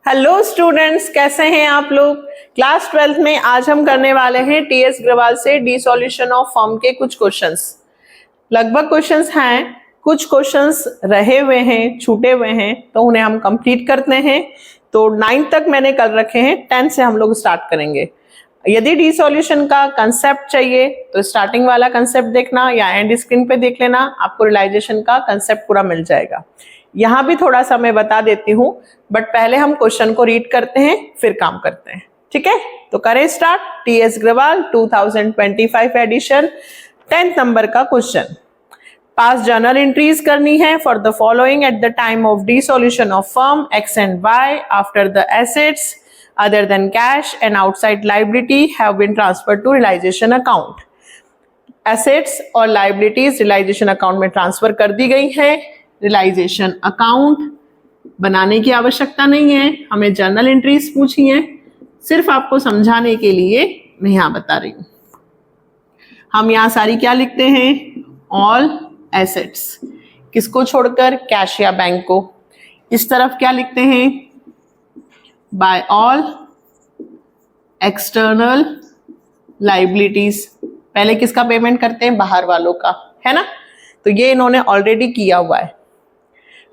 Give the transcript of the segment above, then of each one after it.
Hello students, कैसे हैं आप लोग। क्लास 12th में आज हम करने वाले हैं टीएस अग्रवाल से डी सॉल्यूशन ऑफ फॉर्म के कुछ क्वेश्चंस। लगभग क्वेश्चंस हैं, कुछ क्वेश्चंस रहे हुए हैं, छूटे हुए हैं, तो उन्हें हम कंप्लीट करते हैं। तो 9 तक मैंने कर रखे हैं, 10 से हम लोग स्टार्ट करेंगे। यदि डी सॉल्यूशन का कंसेप्ट चाहिए तो स्टार्टिंग वाला कंसेप्ट देखना या एंड स्क्रीन पे देख लेना, आपको रियलाइजेशन का कंसेप्ट पूरा मिल जाएगा। यहाँ भी थोड़ा सा मैं बता देती हूँ, बट पहले हम क्वेश्चन को रीड करते हैं फिर काम करते हैं, ठीक है। तो करें start. TS Agarwal 2025 edition 10th number का क्वेश्चन। पास जर्नल एंट्रीज करनी है for the following at the time of dissolution of firm X and Y after the assets other than cash and outside liability have been transferred to realization account। assets और liabilities realization account में transfer कर दी गई हैं। realization account बनाने की आवश्यकता नहीं है, हमें जर्नल एंट्रीज पूछी हैं, सिर्फ आपको समझाने के लिए मैं यहाँ बता रही हूँ। हम यहाँ सारी क्या लिखते हैं, ऑल एसेट्स, किसको छोड़कर, कैश या बैंक को। इस तरफ क्या लिखते हैं, by all external liabilities। पहले किसका पेमेंट करते हैं, बाहर वालों का, है ना। तो ये इन्होंने ऑलरेडी किया हुआ है।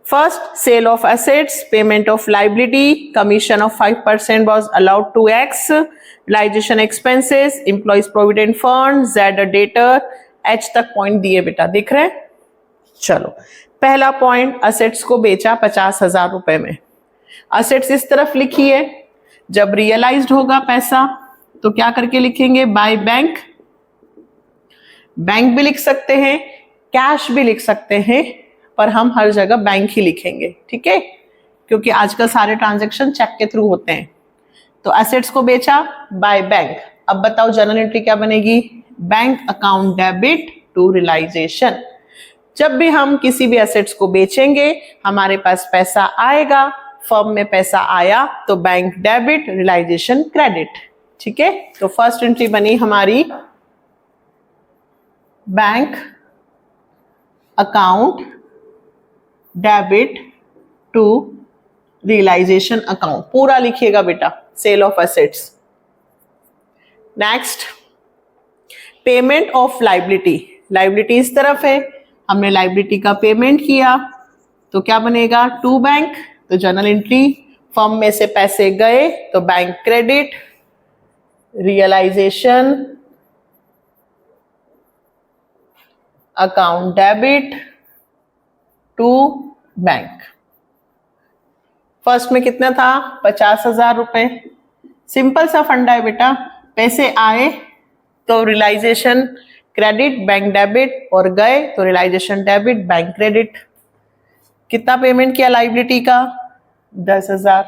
First, sale of assets, payment of liability, commission of 5% was allowed to X, realization expenses, employees provident fund, Z a debtor, H तक पॉइंट दिए बेटा, दिख रहे हैं। चलो, पहला पॉइंट, असेट्स को बेचा 50,000 रुपए में। असेट्स इस तरफ लिखी है, जब रियलाइज्ड होगा पैसा तो क्या करके लिखेंगे, बाय बैंक। बैंक भी लिख सकते हैं, कैश भी लिख सकते हैं, पर हम हर जगह बैंक ही लिखेंगे, ठीक है, क्योंकि आजकल सारे ट्रांजैक्शन चेक के थ्रू होते हैं। तो असेट्स को बेचा बाय बैंक। अब बताओ जर्नल एंट्री क्या बनेगी, bank account debit to realisation. जब भी हम किसी भी असेट्स को बेचेंगे हमारे पास पैसा आएगा, फर्म में पैसा आया तो बैंक डेबिट, रियलाइजेशन क्रेडिट, ठीक है। तो फर्स्ट एंट्री बनी हमारी bank account debit to realisation account, पूरा लिखिएगा बेटा, sale of assets. Next, payment of liability, liability इस तरफ है, हमने लाइबिलिटी का पेमेंट किया तो क्या बनेगा, टू बैंक। तो जर्नल एंट्री, फर्म में से पैसे गए तो bank credit, realisation account debit to bank. First में कितना था, 50,000 रुपए। सिंपल सा फंडा है बेटा, पैसे आए तो रियलाइजेशन क्रेडिट, बैंक डेबिट, और गए तो रियलाइजेशन डेबिट, बैंक क्रेडिट। कितना पेमेंट किया लाइबिलिटी का, 10,000।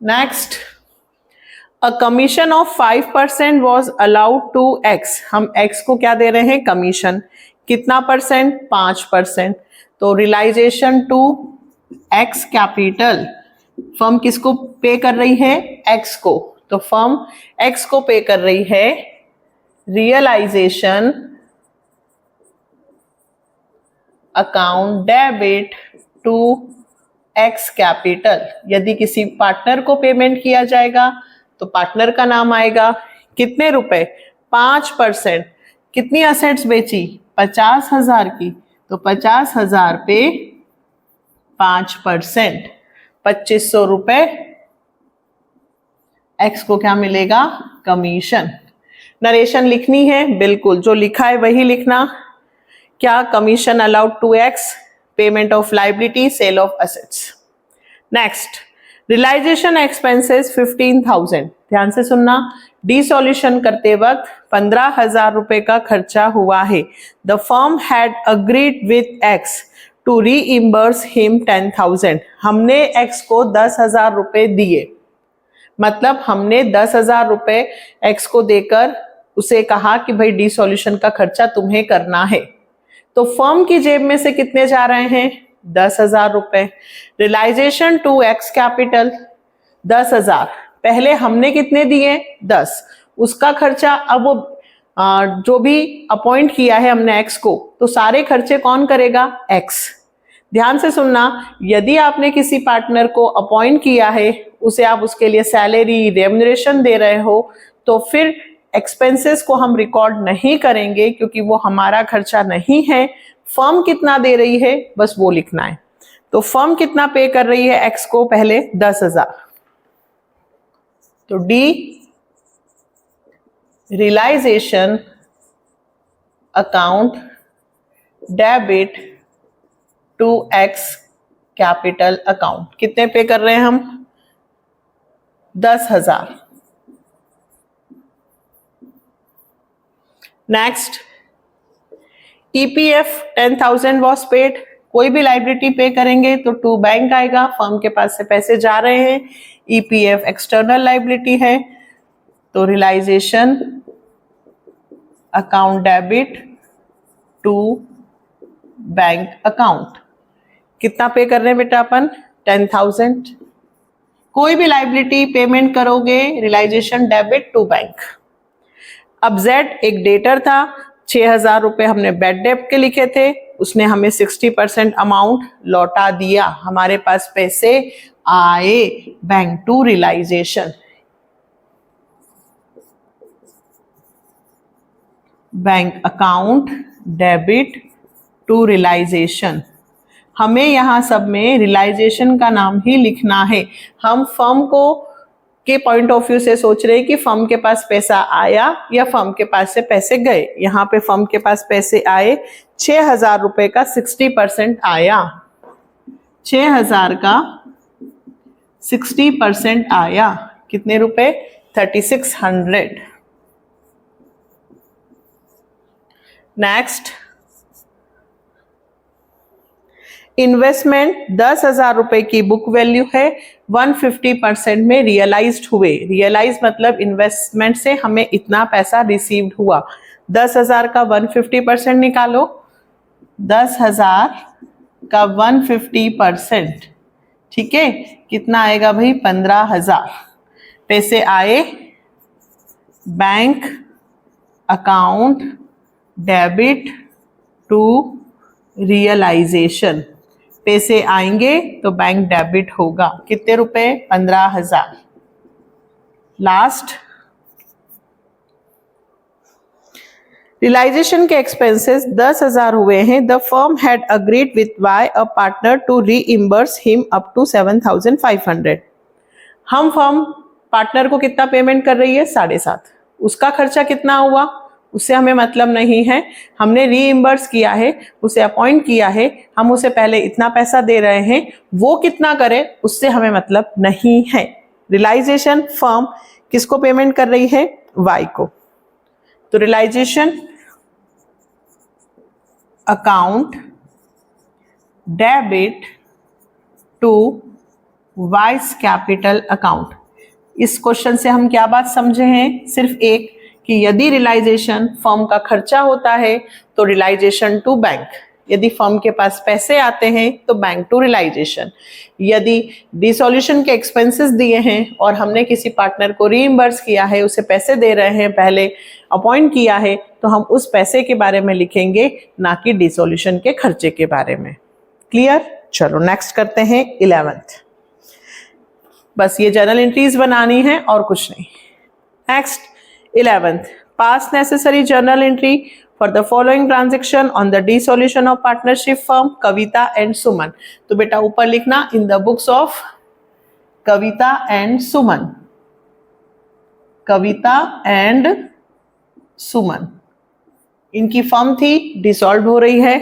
Next, a commission of 5% was allowed to X. हम एक्स को क्या दे रहे हैं, कमीशन। कितना परसेंट, 5%। तो realisation to X capital, firm किसको पे कर रही है, एक्स को। तो फर्म एक्स को पे कर रही है realisation account debit to X capital. यदि किसी पार्टनर को पेमेंट किया जाएगा तो पार्टनर का नाम आएगा। कितने रुपए, 5%। कितनी असेट्स बेची, 50,000 की, तो 50,000 पे 5%, 2,500 रुपए। एक्स को क्या मिलेगा, कमीशन। नरेशन लिखनी है, बिल्कुल जो लिखा है वही लिखना। क्या, commission allowed to X, payment of liability, sale of assets. Next, realisation expenses 15,000। ध्यान से सुनना, डिसॉल्यूशन करते वक्त 15,000 रुपए का खर्चा हुआ है। The firm had agreed with X to reimburse him 10,000। हमने एक्स को 10,000 रुपए दिए, मतलब हमने 10,000 रुपए एक्स को देकर उसे कहा कि भाई डिसॉल्यूशन का खर्चा तुम्हें करना है। तो फर्म की जेब में से कितने जा रहे हैं, 10,000 रुपए। रियलाइजेशन टू एक्स कैपिटल 10,000, पहले हमने कितने दिए, 10, उसका खर्चा। अब वो जो भी अपॉइंट किया है हमने एक्स को, तो सारे खर्चे कौन करेगा, एक्स। ध्यान से सुनना, यदि आपने किसी पार्टनर को अपॉइंट किया है, उसे आप उसके लिए सैलरी रेम्यूनरेशन दे रहे हो, तो फिर एक्सपेंसेस को हम रिकॉर्ड नहीं करेंगे क्योंकि वो हमारा खर्चा नहीं है। फर्म कितना दे रही है बस वो लिखना है। तो फर्म कितना पे कर रही है एक्स को, पहले 10,000। तो the realisation account debit to X capital account, कितने पे कर रहे हैं हम, 10,000। Next, EPF 10,000 was paid. कोई भी लाइबिलिटी पे करेंगे तो टू बैंक आएगा, फर्म के पास से पैसे जा रहे हैं, ईपीएफ एक्सटर्नल लाइबिलिटी है, तो realisation account debit to bank account. कितना पे कर रहे हैं बेटा अपन, 10,000। कोई भी लाइबिलिटी पेमेंट करोगे, रियलाइजेशन डेबिट टू बैंक। अब जेड एक डेटर था, 6,000 रुपए हमने बेड डेब्ट के लिखे थे, उसने हमें 60% अमाउंट लौटा दिया, हमारे पास पैसे आए bank to realisation. Bank account debit to realisation. हमें यहां सब में रियलाइजेशन का नाम ही लिखना है। हम फर्म को के पॉइंट ऑफ व्यू से सोच रहे हैं कि फर्म के पास पैसा आया या फर्म के पास से पैसे गए। यहाँ पे फर्म के पास पैसे आए, 6,000 रुपए का 60% आया, 6,000 का 60% आया, कितने रुपए, 3600। नेक्स्ट, इन्वेस्टमेंट 10,000 रुपए की बुक वैल्यू है, 150% में रियलाइज्ड हुए। रियलाइज मतलब इन्वेस्टमेंट से हमें इतना पैसा रिसीव्ड हुआ। 10,000 का 150% निकालो, 10,000 का 150%, ठीक है, कितना आएगा भाई, 15,000 पैसे आए bank account debit to realisation. पैसे आएंगे तो बैंक डेबिट होगा, कितने रुपए, 15,000। लास्ट, रियलाइजेशन के एक्सपेंसेस 10,000 हुए हैं। The firm had agreed with Y a partner to reimburse him up to 7,500। हम फर्म पार्टनर को कितना पेमेंट कर रही है, 7,500। उसका खर्चा कितना हुआ उससे हमें मतलब नहीं है, हमने रीइंबर्स किया है, उसे अपॉइंट किया है, हम उसे पहले इतना पैसा दे रहे हैं, वो कितना करे उससे हमें मतलब नहीं है। रियलाइजेशन फर्म किसको पेमेंट कर रही है, वाई को। तो realisation account debit to Y's capital account. इस क्वेश्चन से हम क्या बात समझे हैं, सिर्फ एक, कि यदि रियलाइजेशन फर्म का खर्चा होता है तो रियलाइजेशन टू बैंक, यदि फर्म के पास पैसे आते हैं तो बैंक टू रियलाइजेशन। यदि डिसॉल्यूशन के एक्सपेंसेस दिए हैं और हमने किसी पार्टनर को रीइंबर्स किया है, उसे पैसे दे रहे हैं, पहले अपॉइंट किया है, तो हम उस पैसे के बारे में लिखेंगे, ना कि डिसॉल्यूशन के खर्चे के बारे में। क्लियर? चलो नेक्स्ट करते हैं 11th। बस ये जर्नल एंट्रीज बनानी है और कुछ नहीं। Next 11th, pass necessary journal entry for the following transaction on the dissolution of partnership firm Kavita and Suman। तो बेटा ऊपर लिखना, in the books of Kavita and Suman, Kavita and Suman, इनकी फर्म थी, डिसॉल्व हो रही है।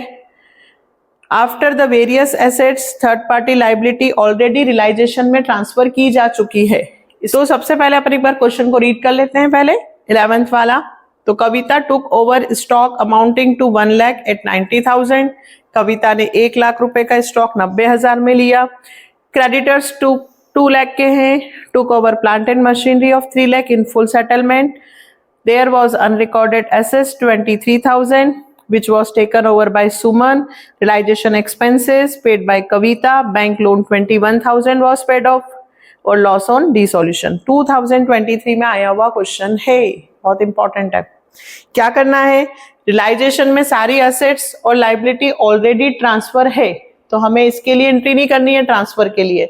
After the various assets third party liability already realisation में ट्रांसफर की जा चुकी है। तो सबसे पहले अपन एक बार क्वेश्चन को रीड कर लेते हैं पहले 11th वाला। तो Kavita took over stock amounting to 1 lakh at 90,000। Kavita ने 1 लाख रुपए का स्टॉक 90,000 में लिया। क्रेडिटर्स 2 लाख के हैं। Took over plant and machinery of 3 lakh in full settlement. There was unrecorded assets 23,000 which was taken over by Suman. Realization expenses paid by Kavita. Bank loan 21,000 was paid off और loss on dissolution 2023 में आया हुआ question है, बहुत important है। क्या करना है, रियलाइजेशन में सारी एसेट्स और लाइबिलिटी ऑलरेडी ट्रांसफर है, तो हमें इसके लिए एंट्री नहीं करनी है ट्रांसफर के लिए,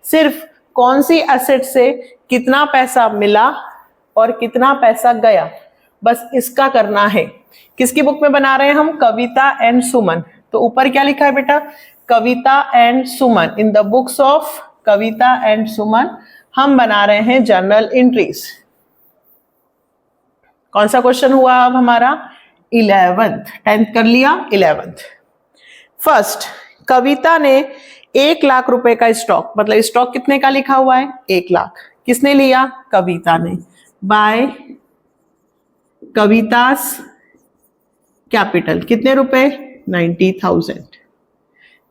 सिर्फ कौन सी एसेट से कितना पैसा मिला और कितना पैसा गया, बस इसका करना है। किसकी बुक में बना रहे हैं हम? कविता एंड सुमन। तो ऊपर क्या लिखा है बेटा? Kavita and Suman. In the books of Kavita and Suman हम बना रहे हैं जर्नल एंट्रीज। कौन सा क्वेश्चन हुआ अब हमारा? 11th। 10th कर लिया, 11th। फर्स्ट, कविता ने 1 लाख रुपए का स्टॉक, मतलब स्टॉक कितने का लिखा हुआ है? 1 लाख। किसने लिया? कविता ने। By Kavita's capital. कितने रुपए? 90,000।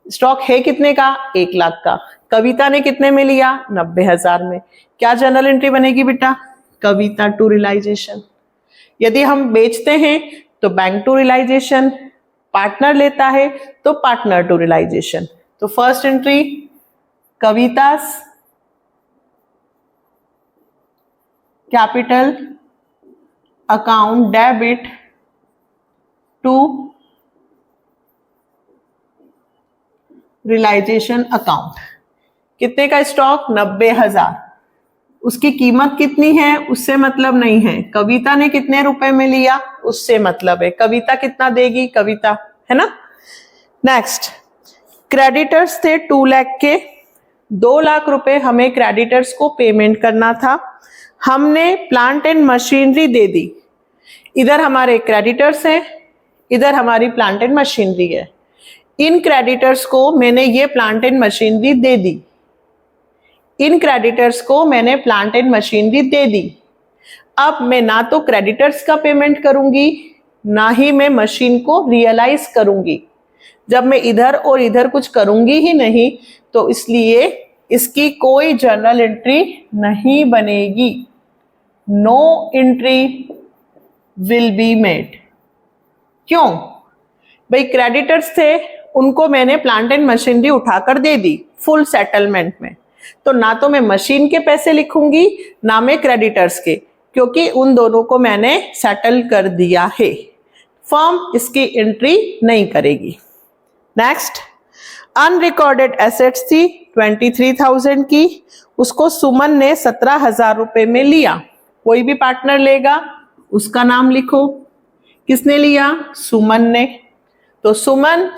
स्टॉक है कितने का? 1 लाख का। कविता ने कितने में लिया? 90,000 में। क्या जर्नल एंट्री बनेगी बेटा? कविता टू रियलाइजेशन। यदि हम बेचते हैं तो बैंक टू रियलाइजेशन, पार्टनर लेता है तो पार्टनर टू रियलाइजेशन। तो first entry Kavita's capital account debit to realisation account. कितने का स्टॉक? 90,000। उसकी कीमत कितनी है उससे मतलब नहीं है, कविता ने कितने रुपए में लिया उससे मतलब है। कविता कितना देगी? कविता, है ना। नेक्स्ट, क्रेडिटर्स थे 2 लाख के। 2 लाख रुपए हमें क्रेडिटर्स को पेमेंट करना था। हमने प्लांट एंड मशीनरी दे दी। इधर हमारे क्रेडिटर्स हैं, इधर हमारी प्लांट एंड मशीनरी है। इन क्रेडिटर्स को मैंने ये plant and machinery they the. In creditors को मैंने प्लांट एंड मशीनरी दे दी। अब मैं ना तो क्रेडिटर्स का पेमेंट करूंगी, ना ही मैं मशीन को रियलाइज करूंगी। जब मैं इधर और इधर कुछ करूंगी ही नहीं, तो इसलिए इसकी कोई जर्नल एंट्री नहीं बनेगी। No entry will be made. क्यों भाई? क्रेडिटर्स थे, उनको मैंने प्लांट एंड मशीनरी उठाकर दे दी फुल सेटलमेंट में, तो ना तो मैं मशीन के पैसे लिखूंगी ना मैं क्रेडिटर्स के, क्योंकि उन दोनों को मैंने सेटल कर दिया है। फर्म इसकी एंट्री नहीं करेगी। नेक्स्ट, अनरिकॉर्डेड एसेट्स थी 23,000 की, उसको सुमन ने 17,000 रुपए में लिया। कोई भी पार्टनर लेगा उसका नाम लिखो। किसने लिया? सुमन ने। तो Suman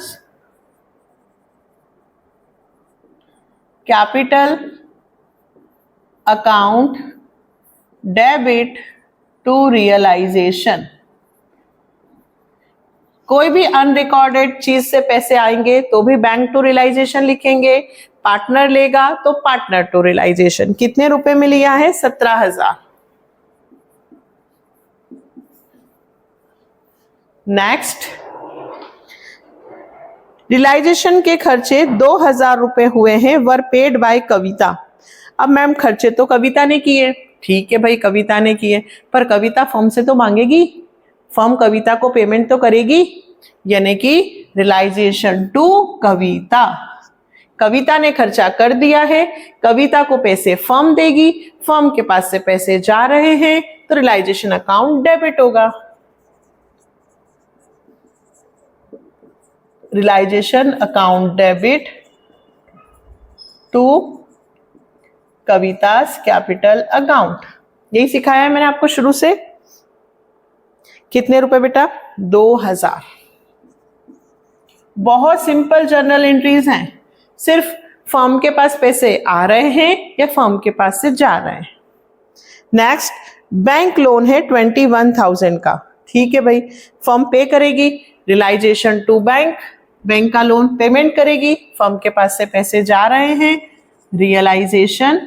capital account debit to realisation. कोई भी अनरिकॉर्डेड चीज से पैसे आएंगे तो भी बैंक टू रियलाइजेशन लिखेंगे। पार्टनर लेगा तो पार्टनर टू रियलाइजेशन। कितने रुपए में लिया है? 17,000। नेक्स्ट, रियलाइजेशन के खर्चे 2,000 रुपए हुए हैं, वर पेड बाय कविता। अब मैम खर्चे तो कविता ने किए, ठीक है भाई कविता ने किए, पर कविता फर्म से तो मांगेगी, फर्म कविता को पेमेंट तो करेगी, यानी कि रियलाइजेशन टू कविता। कविता ने खर्चा कर दिया है, कविता को पैसे फर्म देगी, फर्म के पास से पैसे जा रहे हैं तो रियलाइजेशन अकाउंट डेबिट होगा। Realisation account debit to Kavita's capital account. यही सिखाया है मैंने आपको शुरू से। कितने रुपए बेटा? 2,000। बहुत सिंपल जर्नल एंट्रीज हैं, सिर्फ फर्म के पास पैसे आ रहे हैं या फर्म के पास से जा रहे हैं। नेक्स्ट, बैंक लोन है 21,000 का, ठीक है भाई, फर्म पे करेगी, रियलाइजेशन टू बैंक, बैंक का लोन पेमेंट करेगी, फर्म के पास से पैसे जा रहे हैं, realisation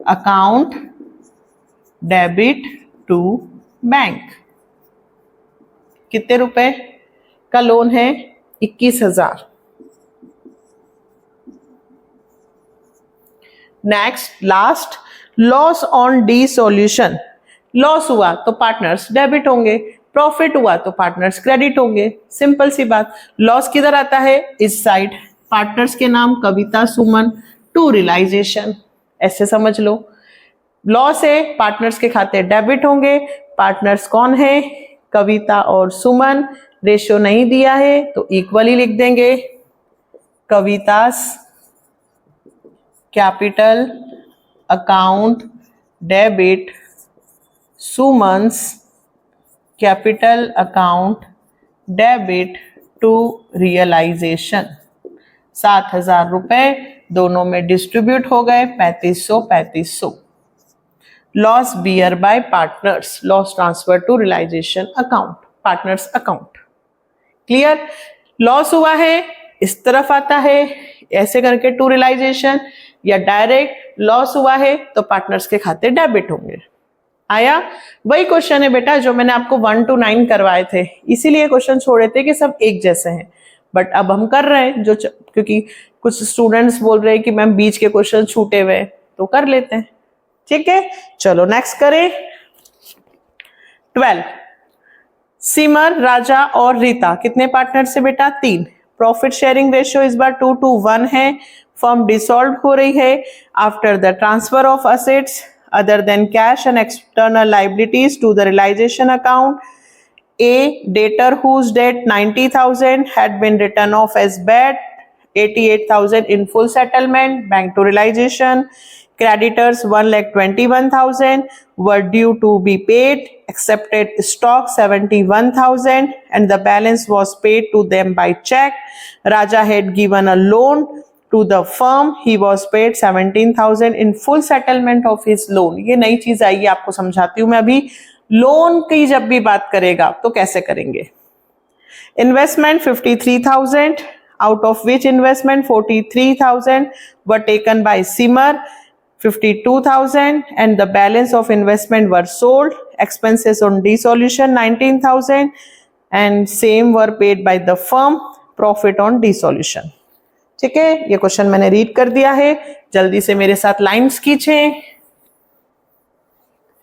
account debit to bank. कितने रुपए का लोन है? 21,000। Next, last, loss on dissolution. Loss हुआ तो पार्टनर्स डेबिट होंगे, प्रॉफिट हुआ तो पार्टनर्स क्रेडिट होंगे। सिंपल सी बात। लॉस किधर आता है? इस साइड, पार्टनर्स के नाम कविता सुमन टू रियलाइजेशन, ऐसे समझ लो। लॉस है, पार्टनर्स के खाते डेबिट होंगे। पार्टनर्स कौन है? कविता और सुमन। रेशियो नहीं दिया है तो इक्वली लिख देंगे। Kavita's capital account debit Suman's capital account debit to realisation. 7,000 रुपए दोनों में डिस्ट्रीब्यूट हो गए, 3500। Loss bear by partners, loss transfer to realisation account, partners account. Clear? Loss हुआ है, इस तरफ आता है ऐसे करके टू रियलाइजेशन, या डायरेक्ट लॉस हुआ है तो पार्टनर्स के खाते डेबिट होंगे। आया? वही क्वेश्चन है बेटा जो मैंने आपको 1 to 9 करवाए थे, इसीलिए क्वेश्चन छोड़े थे कि सब एक जैसे हैं, बट अब हम कर रहे हैं जो क्योंकि कुछ स्टूडेंट्स बोल रहे हैं कि मैम बीच के क्वेश्चन छूटे हुए, तो कर लेते हैं। ठीक है, चलो नेक्स्ट करें। 12, सिमर, राजा और रीता कितने पार्टनर से बेटा? 3। प्रॉफिट शेयरिंग रेशियो इस बार 2 to 1 है। फर्म डिसॉल्व हो रही है after the transfer of assets other than cash and external liabilities to the realization account. A debtor whose debt 90,000 had been written off as bad, 88,000 in full settlement, bank to realization. Creditors 1,21,000 were due to be paid, accepted stock 71,000 and the balance was paid to them by check. Raja had given a loan to the firm, he was paid 17,000 in full settlement of his loan. ये नई चीज आई है, आपको समझाती हूं मैं अभी। Loan की जब भी बात करेगा तो कैसे करेंगे? Investment 53,000, out of which investment 43,000 were taken by Simar, 52,000 and the balance of investment were sold. Expenses on dissolution 19,000 and same were paid by the firm. Profit on dissolution. ठीक है, ये क्वेश्चन मैंने रीड कर दिया है, जल्दी से मेरे साथ लाइंस खींचें।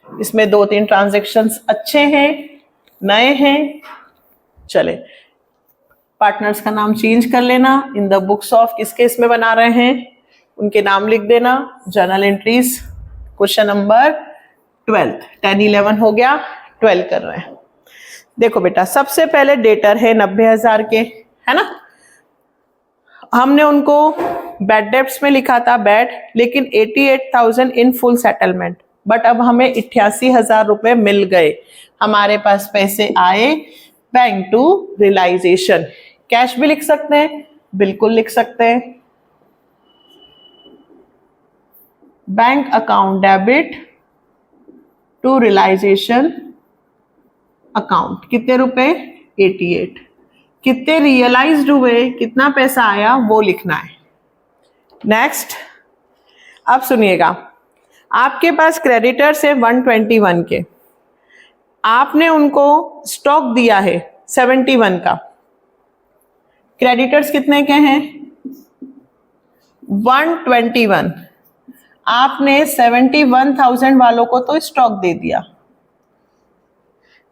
इसमें 2-3 ट्रांजैक्शंस अच्छे हैं, नए हैं। चले, पार्टनर्स का नाम चेंज कर लेना। इन द बुक्स ऑफ किसके इसमें बना रहे हैं उनके नाम लिख देना। जर्नल एंट्रीज क्वेश्चन नंबर 12, 10, 11 हो गया, 12 कर रहे हैं। देखो बेटा, सबसे पहले डेटर है 90,000 के, है ना। हमने उनको बैड डेब्ट्स में लिखा था बैड, लेकिन 88,000 इन फुल सेटलमेंट, बट अब हमें 88,000 रुपए मिल गए, हमारे पास पैसे आए बैंक टू रियलाइजेशन। कैश भी लिख सकते हैं, बिल्कुल लिख सकते हैं। Bank account debit to realisation account, कितने रुपए? 88। कितने रियलाइज्ड हुए, कितना पैसा आया वो लिखना है। नेक्स्ट, अब सुनिएगा, आपके पास क्रेडिटर्स है 121 के, आपने उनको स्टॉक दिया है 71 का। क्रेडिटर्स कितने के हैं? 121। आपने 71,000 वालों को तो स्टॉक दे दिया,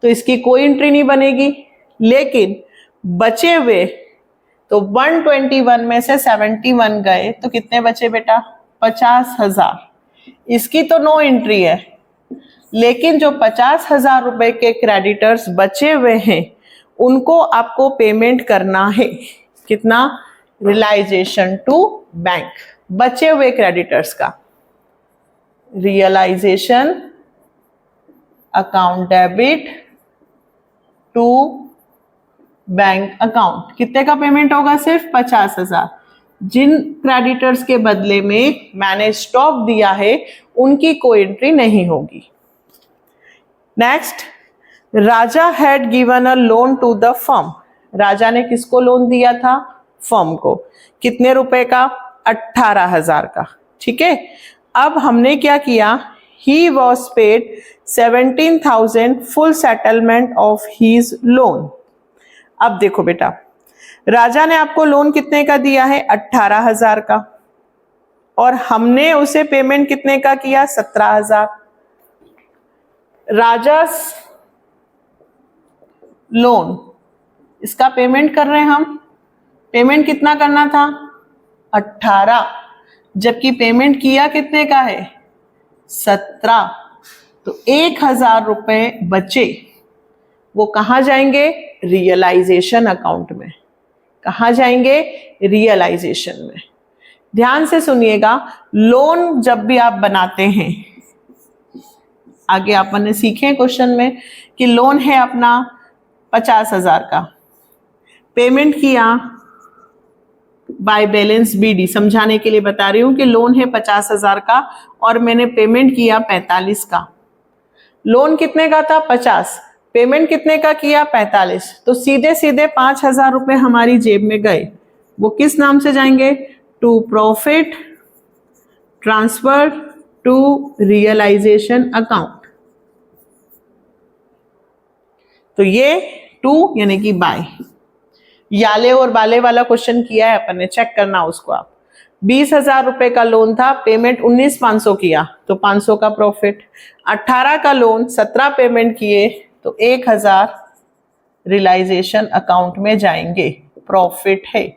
तो इसकी कोई एंट्री नहीं बनेगी। लेकिन बचे हुए तो 121 में से 71 गए तो कितने बचे बेटा? 50,000। इसकी तो नो एंट्री है, लेकिन जो 50,000 रुपए के क्रेडिटर्स बचे हुए हैं उनको आपको पेमेंट करना है। कितना? रियलाइजेशन टू बैंक, बचे हुए क्रेडिटर्स का। Realisation account debit to bank account, कितने का पेमेंट होगा? सिर्फ 50,000। जिन क्रेडिटर्स के बदले में मैंने स्टॉक दिया है उनकी कोई एंट्री नहीं होगी। Next, Raja had given a loan to the firm, Raja ने किसको लोन दिया था? फर्म को। कितने रुपए का? 18,000 का। ठीक है, अब हमने क्या किया? He was paid 17,000 full settlement of his loan. अब देखो बेटा, राजा ने आपको लोन कितने का दिया है? 18,000 का, और हमने उसे पेमेंट कितने का किया? 17,000। राजा लोन, इसका पेमेंट कर रहे हैं हम। पेमेंट कितना करना था? 18, जबकि पेमेंट किया कितने का है? 17। तो 1,000 रुपए बचे, वो कहां जाएंगे? रियलाइजेशन अकाउंट में। कहाँ जाएंगे? रियलाइजेशन में। ध्यान से सुनिएगा, लोन जब भी आप बनाते हैं, आगे आपने सीखे क्वेश्चन में कि लोन है अपना 50,000 का, पेमेंट किया बाय बैलेंस बीडी, समझाने के लिए बता रही हूं कि लोन है 50,000 का और मैंने पेमेंट किया 45 का। लोन कितने का था? 50, पेमेंट कितने का किया? 45, तो सीधे सीधे 5,000 रुपए हमारी जेब में गए। वो किस नाम से जाएंगे? To profit transfer to realisation account. तो ये टू यानी कि बाय। याले और बाले वाला क्वेश्चन किया है अपन ने, चेक करना उसको आप। 20,000 रुपए का लोन था, पेमेंट 19,500 किया तो 500 का प्रॉफिट। 18 का लोन, 17 पेमेंट किए तो 1,000 रियलाइजेशन अकाउंट में जाएंगे, प्रॉफिट है।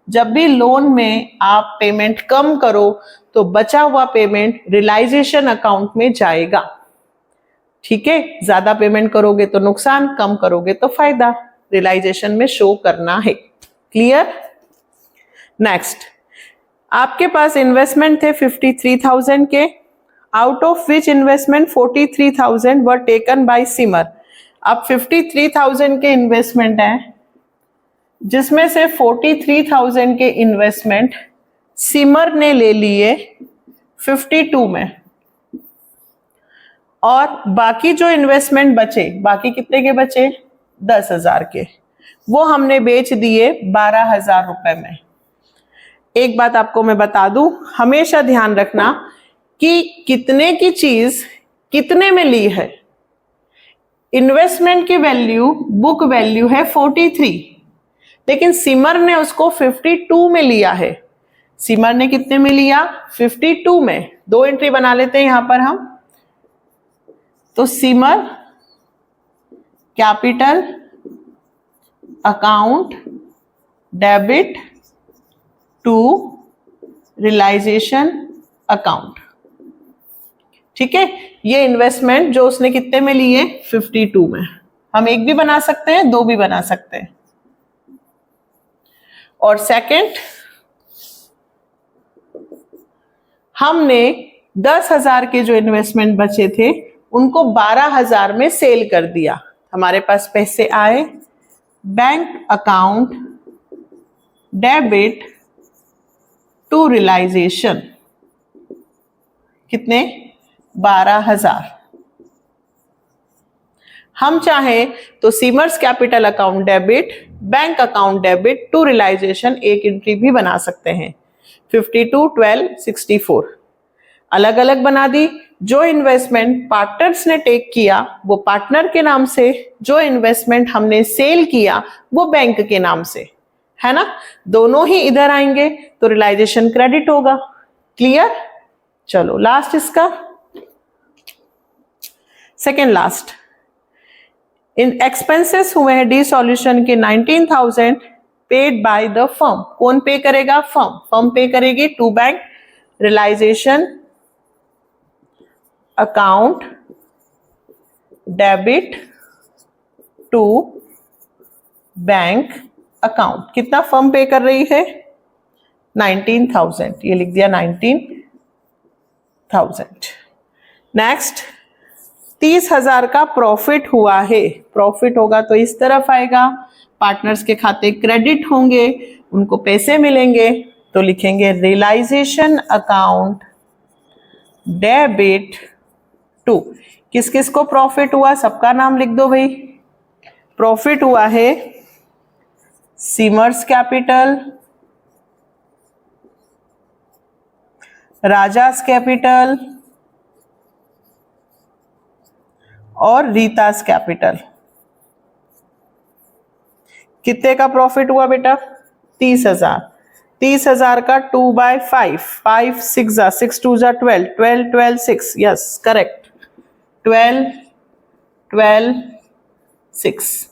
जब भी लोन में आप पेमेंट कम करो तो बचा हुआ पेमेंट रियलाइजेशन अकाउंट में जाएगा। ठीक है, ज्यादा पेमेंट करोगे तो नुकसान, कम करोगे तो फायदा, रियलाइजेशन में शो करना है। क्लियर? नेक्स्ट, आपके पास इन्वेस्टमेंट थे 53,000 के, out of which investment 43,000 were taken by Simar. अब 53,000 के इन्वेस्टमेंट है, जिसमें से 43,000 के इन्वेस्टमेंट सिमर ने ले लिए 52 में, और बाकी जो इन्वेस्टमेंट बचे, बाकी कितने के बचे? 10,000 के, वो हमने बेच दिए 12,000 रुपए में। एक बात आपको मैं बता दूं, हमेशा ध्यान रखना कि कितने की चीज कितने में ली है। इन्वेस्टमेंट की वैल्यू, बुक वैल्यू है 43, लेकिन सिमर ने उसको 52 में लिया है। सिमर ने कितने में लिया? 52 में। दो एंट्री बना लेते हैं यहां पर हम। तो Simar capital account debit to realisation account. ठीक है, ये इन्वेस्टमेंट जो उसने कितने में लिए? 52 में। हम एक भी बना सकते हैं, दो भी बना सकते हैं। और सेकंड, हमने 10,000 के जो इन्वेस्टमेंट बचे थे उनको 12,000 में सेल कर दिया। हमारे पास पैसे आए, bank account debit to realisation, कितने? 12,000। हम चाहें तो Simar's capital account debit, bank account debit to realisation एक एंट्री भी बना सकते हैं। 52, 12, 64 अलग अलग बना दी। जो इन्वेस्टमेंट पार्टनर्स ने टेक किया वो पार्टनर के नाम से, जो इन्वेस्टमेंट हमने सेल किया वो बैंक के नाम से, है ना? दोनों ही इधर आएंगे तो रियलाइजेशन क्रेडिट होगा। क्लियर? चलो लास्ट इसका, सेकेंड लास्ट। इन एक्सपेंसेस हुए हैं डिसॉल्यूशन के 19,000 पेड बाय द फर्म। कौन पे करेगा? फर्म। फर्म पे करेगी to bank realisation account debit to bank account. कितना फर्म पे कर रही है? 19,000, ये लिख दिया 19,000। नेक्स्ट, 30,000 का प्रॉफिट हुआ है। प्रॉफिट होगा तो इस तरफ आएगा, पार्टनर्स के खाते क्रेडिट होंगे, उनको पैसे मिलेंगे, तो लिखेंगे रियलाइजेशन अकाउंट डेबिट टू। किस किस को प्रॉफिट हुआ? सबका नाम लिख दो भाई। प्रॉफिट हुआ है सिमर्स कैपिटल, राजास कैपिटल और रीतास कैपिटल। कितने का प्रॉफिट हुआ बेटा? 30,000। 30,000 का 2/5, 5 6 6 2 12, 12 12 6, यस करेक्ट, 12 12 6।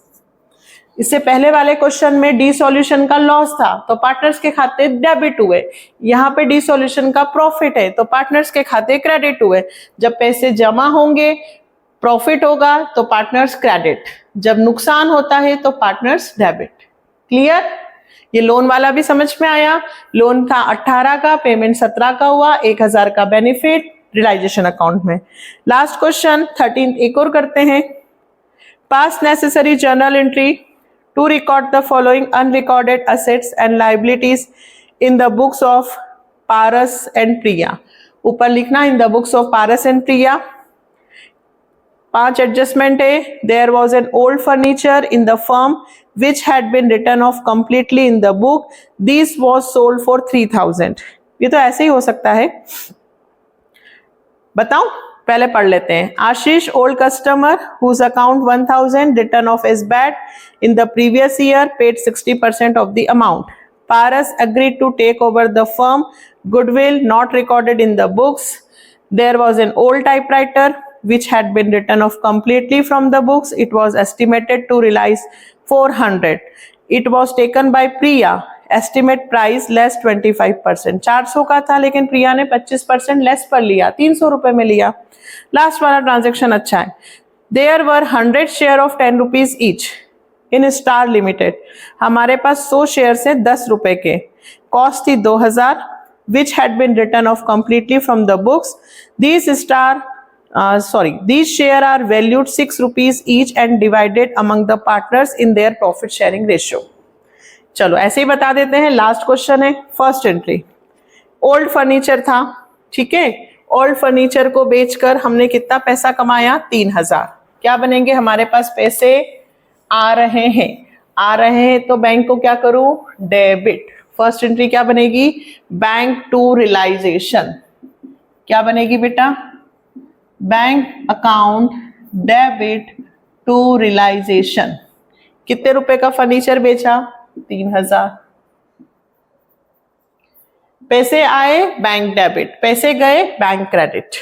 इससे पहले वाले क्वेश्चन में डिसॉल्यूशन का लॉस था तो पार्टनर्स के खाते डेबिट हुए, यहाँ पे डिसॉल्यूशन का प्रॉफिट है तो पार्टनर्स के खाते क्रेडिट हुए। जब पैसे जमा होंगे प्रॉफिट होगा तो पार्टनर्स क्रेडिट, जब नुकसान होता है तो पार्टनर्स डेबिट। क्लियर? ये लोन वाला भी समझ में आया, लोन था 18 का, पेमेंट 17 का हुआ, 1000 का बेनिफिट रियलाइजेशन अकाउंट में। लास्ट क्वेश्चन 13 एक और करते हैं। Pass necessary journal entry to record the following unrecorded assets and liabilities in the books of Paras and Priya. ऊपर लिखना in the books of Paras and Priya. 5 adjustment है। There was an old furniture in the firm which had been written off completely in the book, this was sold for 3000। ये तो ऐसे ही हो सकता है, बताओ पहले पढ़ लेते हैं। Ashish old customer whose account 1000 written off is bad in the previous year paid 60% of the amount. Paras agreed to take over the firm. Goodwill not recorded in the books. There was an old typewriter which had been written off completely from the books. It was estimated to realize 400. It was taken by Priya. Estimate price less 25%. 400 का था लेकिन प्रिया ने 25% less पर लिया, 300 रुपए में लिया। Last वाला ट्रांजेक्शन अच्छा है। There were 100 share of 10 rupees each. In star limited हमारे पास 100 शेयर से 10 रुपए के, कॉस्ट थी 2000, which had been written off completely from the books. these share are valued 6 rupees each and divided among the partners in their profit sharing ratio। चलो ऐसे ही बता देते हैं। लास्ट क्वेश्चन है, फर्स्ट एंट्री ओल्ड फर्नीचर था, ठीक है। Old furniture को बेचकर हमने कितना पैसा कमाया, 3000। क्या बनेंगे हमारे पास पैसे आ रहे हैं तो बैंक को क्या करूं, डेबिट। फर्स्ट एंट्री क्या बनेगी, बैंक टू रियलाइजेशन। क्या बनेगी बेटा, bank account debit to realisation. कितने रुपए का फर्नीचर बेचा, 3000। पैसे आए बैंक डेबिट, पैसे गए bank credit.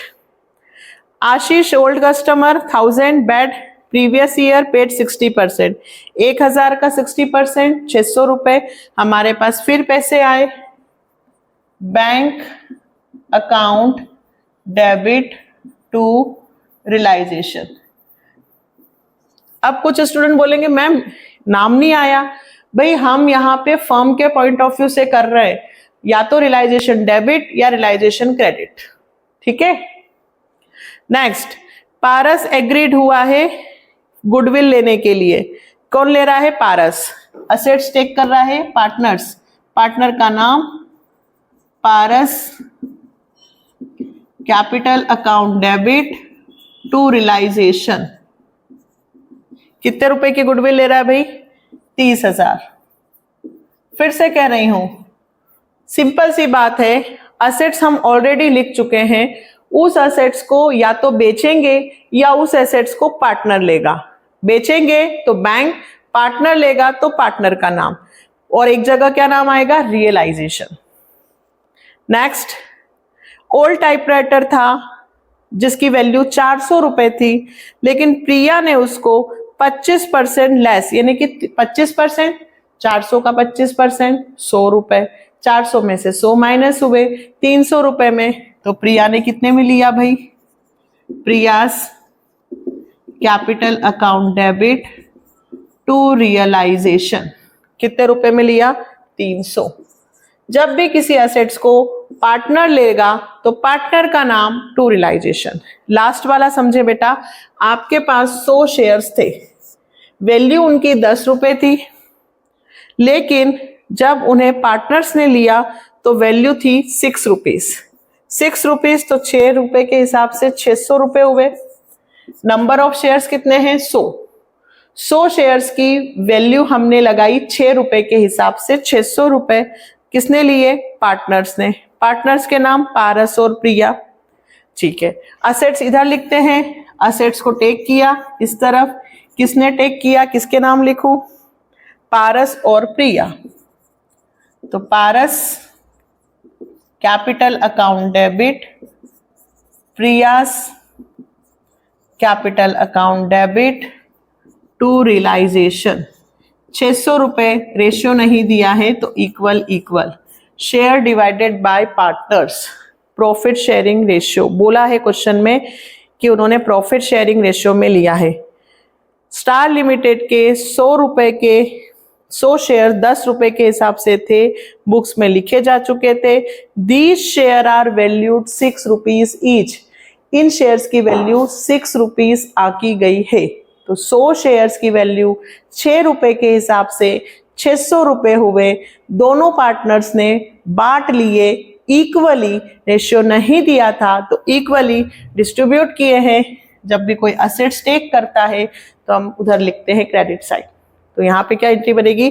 Ashish old customer 1000 bad previous year paid 60%। 1000 का 60% 600 रुपए हमारे पास। फिर पैसे आए bank account debit to realisation. अब कुछ स्टूडेंट बोलेंगे मैम नाम नहीं आया। भाई हम यहाँ पे फर्म के पॉइंट ऑफ व्यू से कर रहे हैं, या तो रियलाइजेशन डेबिट या रियलाइजेशन क्रेडिट, ठीक है। नेक्स्ट, पारस एग्रीड हुआ है गुडविल लेने के लिए। कौन ले रहा है, पारस। असेट्स टेक कर रहा है पार्टनर्स, पार्टनर का नाम Paras, capital account debit to realisation. कितने रुपए की गुडविल ले रहा है भाई, 30,000। फिर से कह रही हूं, सिंपल सी बात है, असेट्स हम ऑलरेडी लिख चुके हैं। उस असेट्स को या तो बेचेंगे या उस एसेट्स को पार्टनर लेगा। बेचेंगे तो बैंक, पार्टनर लेगा तो पार्टनर का नाम, और एक जगह क्या नाम आएगा, रियलाइजेशन। नेक्स्ट, ओल्ड टाइपराइटर था जिसकी वैल्यू 400 रुपए थी, लेकिन प्रिया ने उसको 25% लेस, यानी कि 25%, 400 का 25%, 100 रुपए। 400 में से 100 माइनस हुए 300 रुपए में, तो प्रिया ने कितने में लिया भाई, Priya's capital account debit to realisation. कितने रुपए में लिया, 300। जब भी किसी एसेट्स को पार्टनर लेगा तो पार्टनर का नाम टू रियलाइजेशन। लास्ट वाला समझे बेटा, आपके पास 100 शेयर्स थे, वैल्यू उनकी 10 रुपए थी, लेकिन जब उन्हें पार्टनर्स ने लिया तो वैल्यू थी 6 रुपीज। 6 रुपीज तो 6 रुपए के हिसाब से 600 रुपए हुए। नंबर ऑफ शेयर्स कितने हैं, 100। 100 शेयर्स की वैल्यू हमने लगाई 6 रुपए के हिसाब से। 600 रुपए किसने लिए, पार्टनर्स ने। पार्टनर्स के नाम पारस और प्रिया, ठीक है। असेट्स इधर लिखते हैं, असेट्स को टेक किया इस तरफ, किसने टेक किया, किसके नाम लिखूं, पारस और प्रिया। तो Paras capital account debit, Priya's capital account debit to realisation. 600 रुपए रेशियो नहीं दिया है तो equal equal, share divided by partners, profit sharing ratio बोला है क्वेश्चन में कि उन्होंने प्रॉफिट शेयरिंग रेशियो में लिया है। स्टार लिमिटेड के 100 रुपए के 100 शेयर 10 रुपए के हिसाब से थे, बुक्स में लिखे जा चुके थे। These share are valued 6 rupees each. इन शेयर्स की वैल्यू 6 रुपीज आकी गई है। तो 100 शेयर्स की वैल्यू 6 रुपए के हिसाब से 600 रुपए हुए। दोनों पार्टनर्स ने बांट लिए, इक्वली, रेशियो नहीं दिया था तो इक्वली डिस्ट्रीब्यूट किए हैं। जब भी कोई असेट्स टेक करता है तो हम उधर लिखते हैं क्रेडिट साइड। तो यहाँ पे क्या एंट्री बनेगी,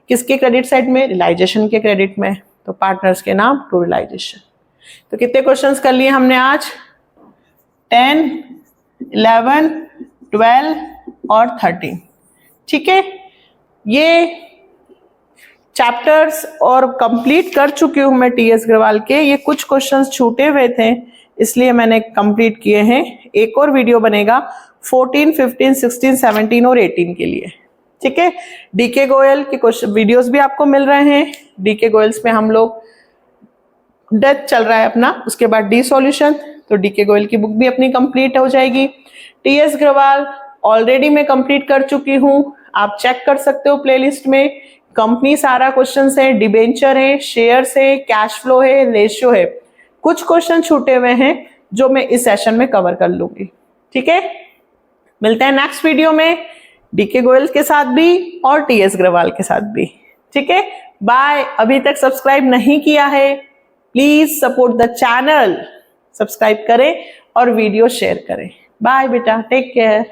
किसके क्रेडिट साइड में, रियलाइजेशन के क्रेडिट में। तो पार्टनर्स के नाम टू रियलाइजेशन। तो कितने क्वेश्चंस कर लिए हमने आज, 10, 11, 12 और 13। ठीक है, ये चैप्टर्स और कंप्लीट कर चुकी हूं मैं टीएस अग्रवाल के। ये कुछ क्वेश्चंस छूटे हुए थे इसलिए मैंने कंप्लीट किए हैं। एक और वीडियो बनेगा 14, 15, 16, 17 और 18 के लिए। ठीक है, डीके गोयल के क्वेश्चन वीडियोस भी आपको मिल रहे हैं। डीके गोयल्स में हम लोग डेथ चल रहा है अपना, उसके बाद डी सॉल्यूशन, तो डीके गोयल की बुक भी अपनी कंप्लीट हो जाएगी। टीएस अग्रवाल ऑलरेडी मैं कंप्लीट कर चुकी हूं, आप चेक कर सकते हो प्लेलिस्ट में। कंपनी सारा क्वेश्चंस है, डिबेंचर है, शेयर्स है, कैश फ्लो है, रेशियो है। कुछ क्वेश्चन छूटे हुए हैं जो मैं इस सेशन में कवर कर लूंगी। ठीक है, मिलते हैं नेक्स्ट वीडियो में डीके गोयल के साथ भी और टीएस अग्रवाल के साथ भी। ठीक है, बाय। अभी तक सब्सक्राइब नहीं किया है, please support the channel, subscribe करें और वीडियो शेयर करें। बाय बेटा, टेक केयर।